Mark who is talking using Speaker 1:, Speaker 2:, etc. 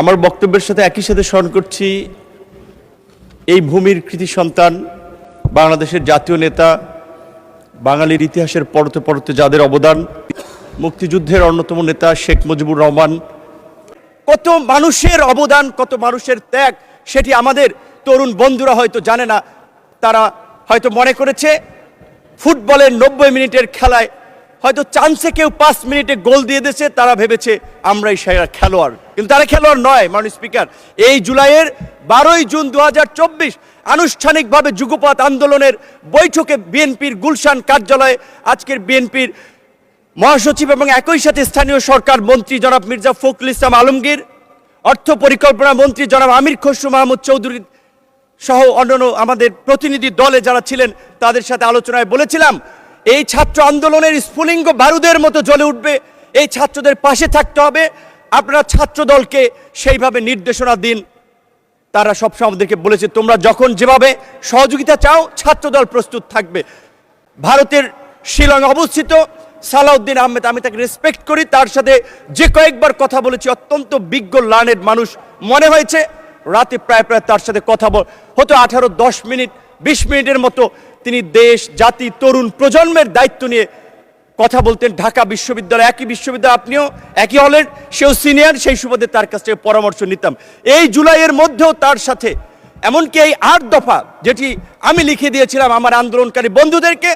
Speaker 1: আমার বক্তব্যের সাথে একই সাথে স্মরণ করছি এই ভূমির কৃতি সন্তান, বাংলাদেশের জাতীয় নেতা, বাঙালির ইতিহাসের পরতে পরতে যাদের অবদান, মুক্তিযুদ্ধের অন্যতম নেতা শেখ মুজিবুর রহমান। কত মানুষের অবদান, কত মানুষের ত্যাগ, সেটি আমাদের তরুণ বন্ধুরা হয়তো জানে না। তারা হয়তো মনে করেছে ফুটবলের 90 মিনিটের খেলায় হয়তো চান্সে কেউ 5 মিনিটে গোল দিয়ে দিয়েছে, তারা ভেবেছে আমরাই সেরা খেলোয়াড়, কিন্তু তারা খেলোয়াড় নয়। মাননীয় স্পিকার, এই জুলাইয়ের 12ই জুন 2024 আনুষ্ঠানিকভাবে যুগপৎ আন্দোলনের বৈঠকে বিএনপির গুলশান কার্যালয়ে আজকের বিএনপির মহাসচিব এবং একই সাথে স্থানীয় সরকার মন্ত্রী জনাব মির্জা ফখরুল ইসলাম আলমগীর, অর্থ পরিকল্পনা মন্ত্রী জনাব আমির খসরু মাহমুদ চৌধুরী সহ অন্যান্য আমাদের প্রতিনিধি দলে যারা ছিলেন, তাদের সাথে আলোচনায় বলেছিলাম এই ছাত্র আন্দোলনের স্ফুলিঙ্গ বারুদের মতো জ্বলে উঠবে, এই ছাত্রদের পাশে থাকতে হবে। আপনারা ছাত্র দলকে সেইভাবে নির্দেশনা দিন। তারা সবসময় আমাদেরকে বলেছে তোমরা যখন যেভাবে সহযোগিতা চাও ছাত্রদল প্রস্তুত থাকবে। ভারতের শিলং অবস্থিত সালাউদ্দিন আহমেদ, আমি তাকে রেসপেক্ট করি, তার সাথে যে কয়েকবার কথা বলেছি অত্যন্ত বিজ্ঞ লার্নেড মানুষ মনে হয়েছে। রাতে প্রায় তার সাথে কথা হতো 18-10 মিনিট 20 মিনিটের মতো তিনি দেশ, জাতি, তরুণ প্রজন্মের দায়িত্ব নিয়ে কথা বলতেন। ঢাকা বিশ্ববিদ্যালয়, একই বিশ্ববিদ্যালয়, আপনিও একই হলের, সেও সিনিয়র, সেই সুবাদে তার কাছ থেকে পরামর্শ নিতাম। এই জুলাইয়ের মধ্যেও তার সাথে এমনকি এই 8 দফা যেটি আমি লিখে দিয়েছিলাম আমার আন্দোলনকারী বন্ধুদেরকে,